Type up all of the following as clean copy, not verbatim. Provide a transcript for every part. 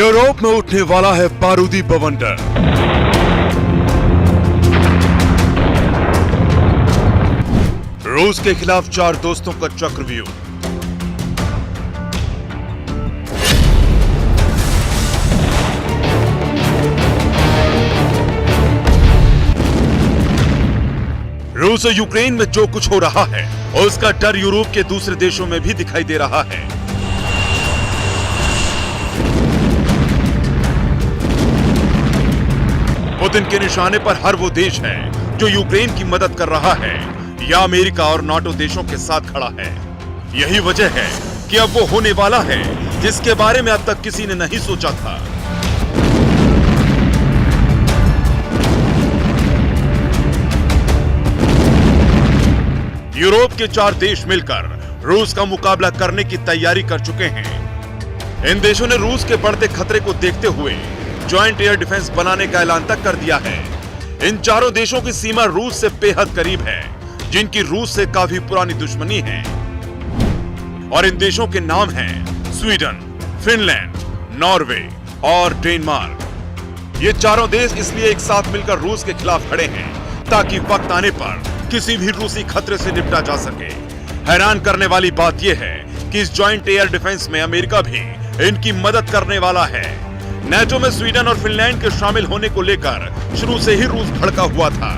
Europe में उठने वाला है बारूदी बवंडर। रूस के खिलाफ 4 दोस्तों का चक्रव्यूह। रूस और यूक्रेन में जो कुछ हो रहा है उसका डर यूरोप के दूसरे देशों में भी दिखाई दे रहा है। पुतिन के निशाने पर हर वो देश है जो यूक्रेन की मदद कर रहा है या अमेरिका और नाटो देशों के साथ खड़ा है। यही वजह है कि अब वो होने वाला है जिसके बारे में अब तक किसी ने नहीं सोचा था। यूरोप के 4 देश मिलकर रूस का मुकाबला करने की तैयारी कर चुके हैं। इन देशों ने रूस के बढ़ते खतरे को देखते हुए ज्वाइंट एयर डिफेंस बनाने का ऐलान तक कर दिया है। इन चारों देशों की सीमा रूस से बेहद करीब है, जिनकी रूस से काफी पुरानी दुश्मनी है। और इन देशों के नाम हैं स्वीडन, फिनलैंड, नॉर्वे और डेनमार्क। ये चारों देश इसलिए एक साथ मिलकर रूस के खिलाफ खड़े हैं ताकि वक्त आने पर किसी भी रूसी खतरे से निपटा जा सके। हैरान करने वाली बात यह है कि इस ज्वाइंट एयर डिफेंस में अमेरिका भी इनकी मदद करने वाला है। नेटो में स्वीडन और फिनलैंड के शामिल होने को लेकर शुरू से ही रूस भड़का हुआ था।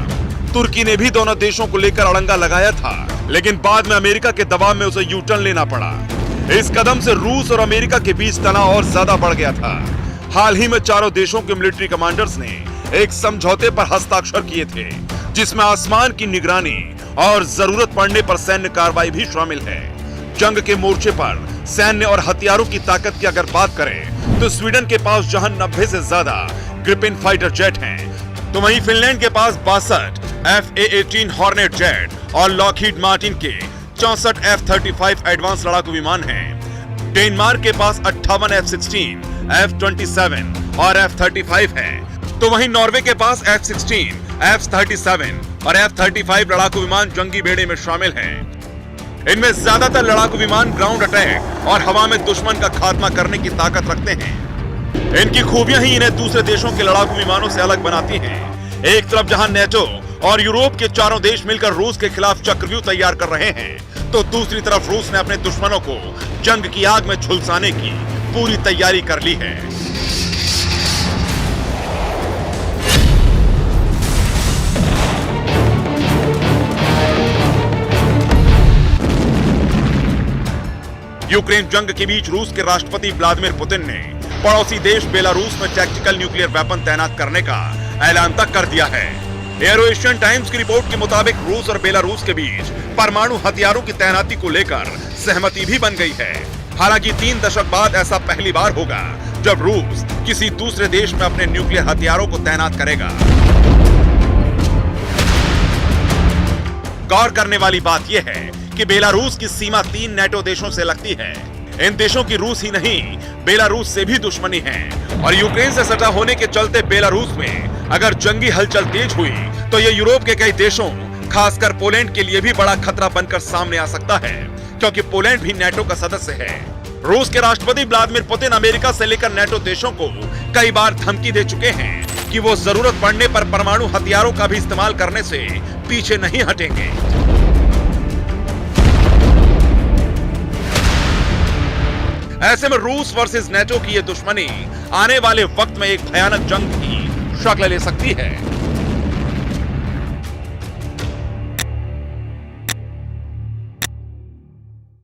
तुर्की ने भी दोनों देशों को लेकर अड़ंगा लगाया था, लेकिन बाद में अमेरिका के दबाव में उसे यू टर्न लेना पड़ा। इस कदम से रूस और अमेरिका के बीच तनाव और ज्यादा बढ़ गया था। हाल ही में चारों देशों के मिलिट्री कमांडर्स ने एक समझौते पर हस्ताक्षर किए थे, जिसमें आसमान की निगरानी और जरूरत पड़ने पर सैन्य कार्रवाई भी शामिल है। जंग के मोर्चे पर सैन्य और हथियारों की ताकत की अगर बात करें तो स्वीडन के पास जहां 90 से ज्यादा ग्रिपेन फाइटर जेट हैं, तो वहीं फिनलैंड के पास 62 FA-18 हॉर्नेट जेट और लॉकहीड मार्टिन के 64 F-35 एडवांस लड़ाकू विमान हैं। डेनमार्क के पास 58 F-16, F-27 और F-35 हैं, तो वहीं नॉर्वे के पास F-16, F-37 और F-35 लड़ाकू विमान जंगी बेड़े में शामिल हैं। इनमें ज्यादातर लड़ाकू विमान ग्राउंड अटैक और हवा में दुश्मन का खात्मा करने की ताकत रखते हैं। इनकी खूबियां ही इन्हें दूसरे देशों के लड़ाकू विमानों से अलग बनाती हैं। एक तरफ जहां नेटो और यूरोप के चारों देश मिलकर रूस के खिलाफ चक्रव्यूह तैयार कर रहे हैं, तो दूसरी तरफ रूस ने अपने दुश्मनों को जंग की आग में झुलसाने की पूरी तैयारी कर ली है। यूक्रेन जंग के बीच रूस के राष्ट्रपति व्लादिमीर पुतिन ने पड़ोसी देश बेलारूस में टैक्टिकल न्यूक्लियर वेपन तैनात करने का ऐलान तक कर दिया है। एरो एशियन टाइम्स की रिपोर्ट के मुताबिक रूस और बेलारूस के बीच परमाणु हथियारों की तैनाती को लेकर सहमति भी बन गई है। हालांकि 3 दशक बाद ऐसा पहली बार होगा जब रूस किसी दूसरे देश में अपने न्यूक्लियर हथियारों को तैनात करेगा। गौर करने वाली बात यह है कि बेलारूस की सीमा 3 नेटो देशों से लगती है। इन देशों की रूस ही नहीं, बेलारूस से भी दुश्मनी है और यूक्रेन से सटा होने के चलते बेलारूस में अगर जंगी हलचल तेज हुई तो ये यूरोप के कई देशों, खासकर पोलैंड के लिए भी बड़ा खतरा बनकर सामने आ सकता है, क्योंकि पोलैंड भी नेटो का सदस्य है। रूस के राष्ट्रपति व्लादिमीर पुतिन अमेरिका से लेकर नेटो देशों को कई बार धमकी दे चुके हैं कि वो जरूरत पड़ने पर परमाणु हथियारों का भी इस्तेमाल करने से पीछे नहीं हटेंगे। ऐसे में रूस वर्सेस नेटो की ये दुश्मनी आने वाले वक्त में एक भयानक जंग की शक्ल ले सकती है।